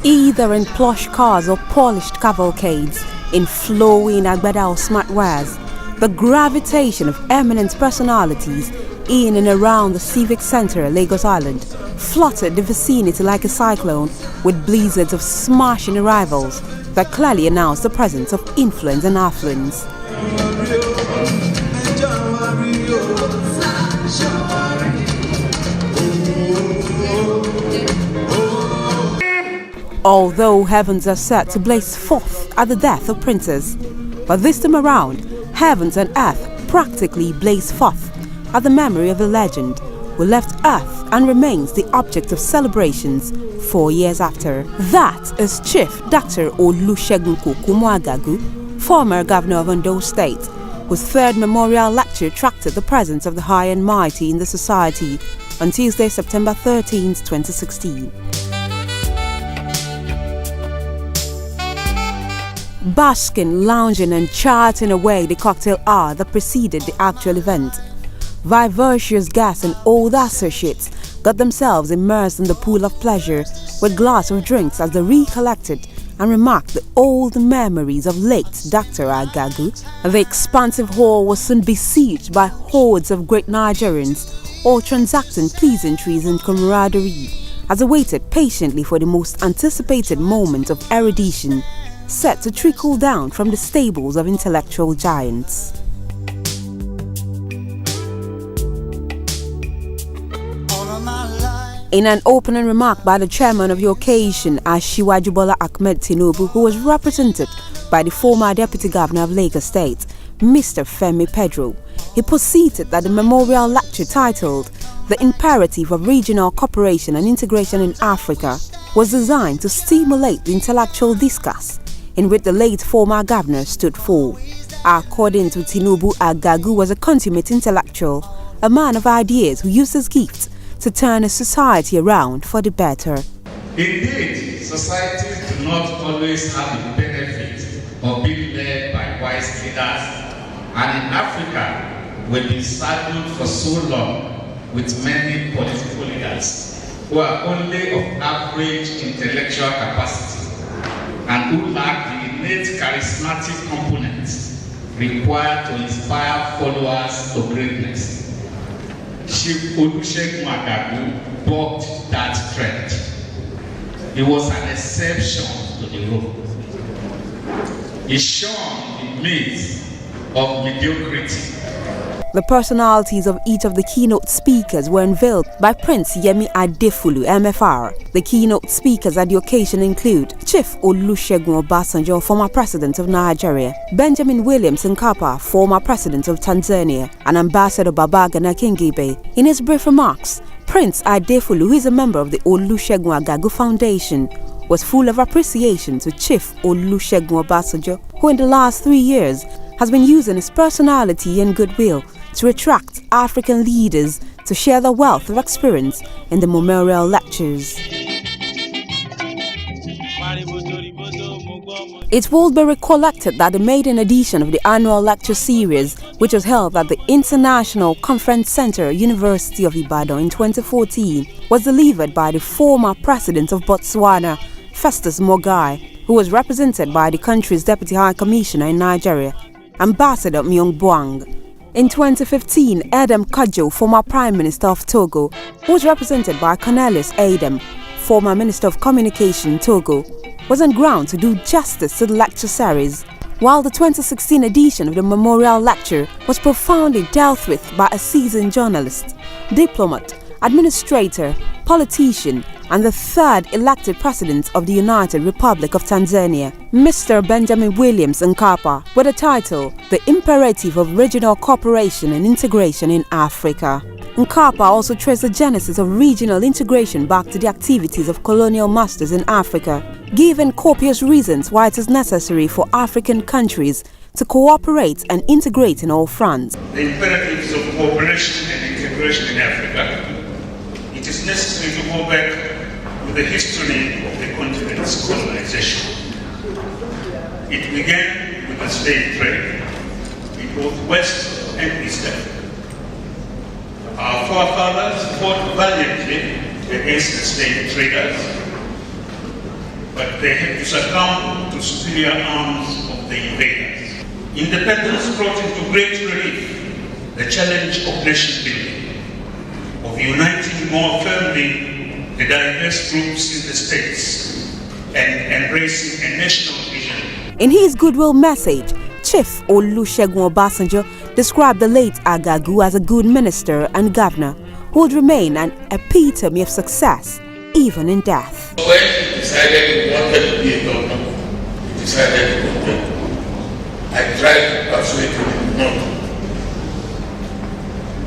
Either in plush cars or polished cavalcades, in flowing Agagu'S smart wares, the gravitation of eminent personalities in and around the civic centre of Lagos Island flooded the vicinity like a cyclone with blizzards of smashing arrivals that clearly announced the presence of influence and affluence. Although heavens are set to blaze forth at the death of princes, but this time around, heavens and earth practically blaze forth at the memory of the legend who left earth and remains the object of celebrations 4 years after. That is Chief Dr. Olusegun Agagu, former governor of Ondo State, whose third memorial lecture attracted the presence of the high and mighty in the society on Tuesday, September 13, 2016. Basking, lounging and chatting away the cocktail hour that preceded the actual event, vivacious guests and old associates got themselves immersed in the pool of pleasure with glass of drinks as they recollected and remarked the old memories of late Dr. Agagu. The expansive hall was soon besieged by hordes of great Nigerians, all transacting pleasantries and camaraderie as they waited patiently for the most anticipated moment of erudition set to trickle down from the stables of intellectual giants. In an opening remark by the chairman of the occasion, Asiwaju Bola Ahmed Tinubu, who was represented by the former deputy governor of Lagos State, Mr. Femi Pedro, he posited that the memorial lecture titled "The Imperative of Regional Cooperation and Integration in Africa" was designed to stimulate the intellectual discourse in which the late former governor stood for. According to Tinubu, Agagu was a consummate intellectual, a man of ideas who used his gifts to turn a society around for the better. Indeed, societies do not always have the benefit of being led by wise leaders, and in Africa, we've been saddled for so long with many political leaders who are only of average intellectual capacity and who lack the innate charismatic components required to inspire followers to greatness. Chief Olusegun Agagu bucked that trend. He was an exception to the rule. He shunned the myth of mediocrity. The personalities of each of the keynote speakers were unveiled by Prince Yemi Adefulu, MFR. The keynote speakers at the occasion include Chief Olusegun Obasanjo, former president of Nigeria, Benjamin Williams Nkapa, former president of Tanzania, and Ambassador Babagana Kingibe. In his brief remarks, Prince Adefulu, who is a member of the Olusegun Agagu Foundation, was full of appreciation to Chief Olusegun Obasanjo, who in the last 3 years has been using his personality and goodwill to attract African leaders to share their wealth of experience in the memorial lectures. It will be recollected that the maiden edition of the annual lecture series, which was held at the International Conference Center, University of Ibadan in 2014, was delivered by the former president of Botswana, Festus Mogai, who was represented by the country's Deputy High Commissioner in Nigeria, Ambassador Myung Boang. In 2015, Adam Kajo, former Prime Minister of Togo, who was represented by Cornelius Adam, former Minister of Communication in Togo, was on ground to do justice to the lecture series, while the 2016 edition of the memorial lecture was profoundly dealt with by a seasoned journalist, diplomat, administrator, politician, and the third elected president of the United Republic of Tanzania, Mr. Benjamin Williams Nkapa, with the title "The Imperative of Regional Cooperation and Integration in Africa." Nkapa also traced the genesis of regional integration back to the activities of colonial masters in Africa, giving copious reasons why it is necessary for African countries to cooperate and integrate in all fronts. The imperatives of cooperation and integration in Africa. It is necessary to go back to the history of the continent. its colonization. It began with the slave trade in both West and East Africa. Our forefathers fought valiantly against the slave traders, but they had to succumb to superior arms of the invaders. Independence brought into great relief the challenge of nation building, of uniting more firmly the diverse groups in the states and embracing a national vision. In his goodwill message, Chief Olusegun Agagu described the late Agagu as a good minister and governor who would remain an epitome of success, even in death. When he decided he wanted to be a governor, he decided to contest. I tried to persuade him not.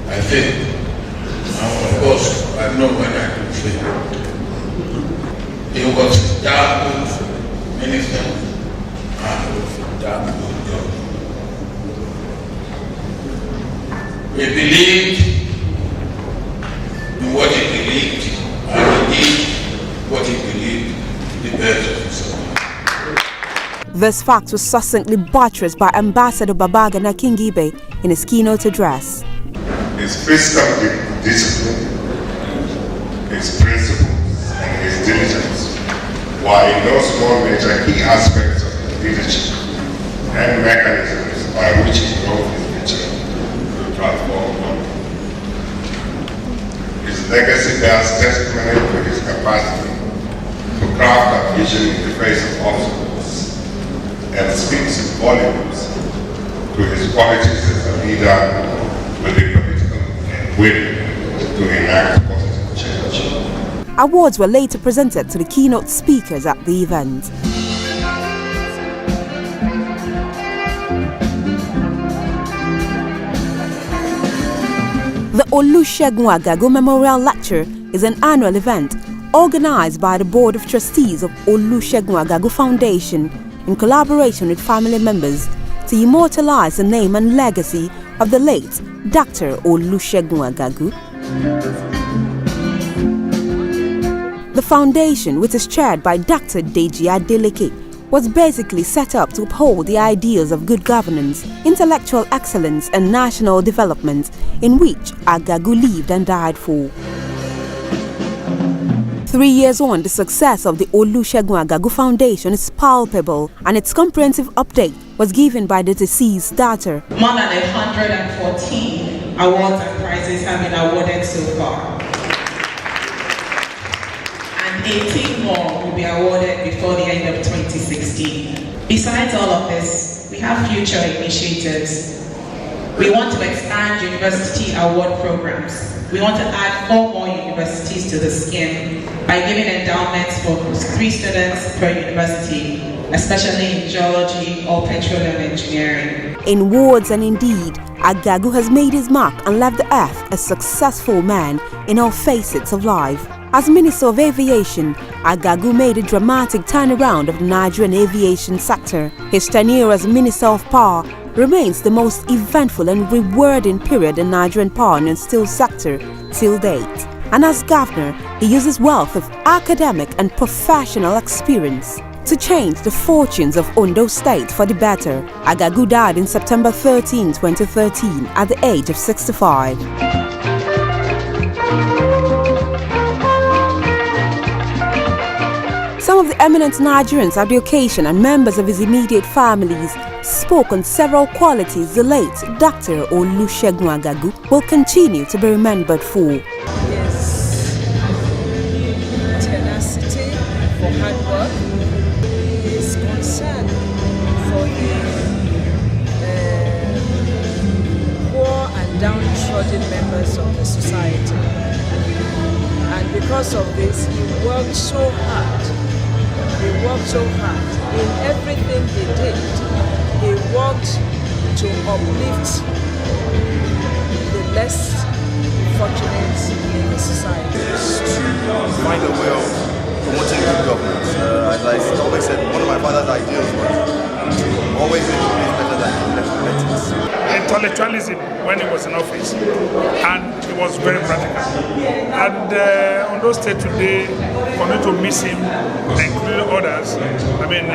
I failed. Now, of course, I know when I could fail. He was a dark good minister and a dark good governor. We believed in what he believed, and he did what he believed to the best of himself. This fact was succinctly buttressed by Ambassador Babagana Kingibe in his keynote address. His fiscal discipline, his principles, and his diligence were in no small measure key aspects of his leadership and mechanisms by which he drove his mission to transform London. His legacy bears testimony to his capacity to craft a vision in the face of obstacles and speaks volumes to his qualities as a leader with the political and will to enact positive change. Awards were later presented to the keynote speakers at the event. The Olusegun Agagu Memorial Lecture is an annual event organized by the Board of Trustees of Olusegun Agagu Foundation in collaboration with family members to immortalize the name and legacy of the late Dr. Olusegun Agagu. The foundation, which is chaired by Dr. Deji Adeleke, was basically set up to uphold the ideals of good governance, intellectual excellence and national development in which Agagu lived and died for. 3 years on, the success of the Olusegun Agagu Foundation is palpable, and its comprehensive update was given by the deceased daughter. More than 114 awards and prizes have been awarded so far. And 18 more will be awarded before the end of 2016. Besides all of this, we have future initiatives. We want to expand university award programs. We want to add 4 more universities to the scheme by giving endowments for 3 students per university, especially in geology or petroleum engineering. In words and in deed, Agagu has made his mark and left the earth a successful man in all facets of life. As Minister of Aviation, Agagu made a dramatic turnaround of the Nigerian aviation sector. His tenure as Minister of Power remains the most eventful and rewarding period in Nigerian power and steel sector till date. And as governor, he uses wealth of academic and professional experience to change the fortunes of Ondo State for the better. Agagu died in September 13, 2013 at the age of 65. Some of the eminent Nigerians at the occasion and members of his immediate families spoke on several qualities the late Dr. Olusegun Agagu will continue to be remembered for. His tenacity for hard work, his concern for the poor and downtrodden members of the society. And because of this, he worked so hard. He worked so hard in everything he did. He worked to uplift the less fortunate in the society. To find a way of promoting good governance. As I always said, one of my father's ideals was to always make the place better than politics. Intellectualism when he was in office, and he was very practical. And on those State today, for me to miss him, including others, I mean,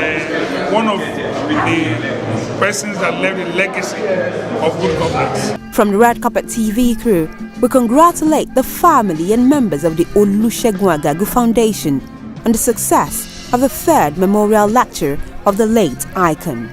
one of the persons that left a legacy of good governance. From the Red Carpet TV crew, we congratulate the family and members of the Olusegun Agagu Foundation on the success of the third memorial lecture of the late icon.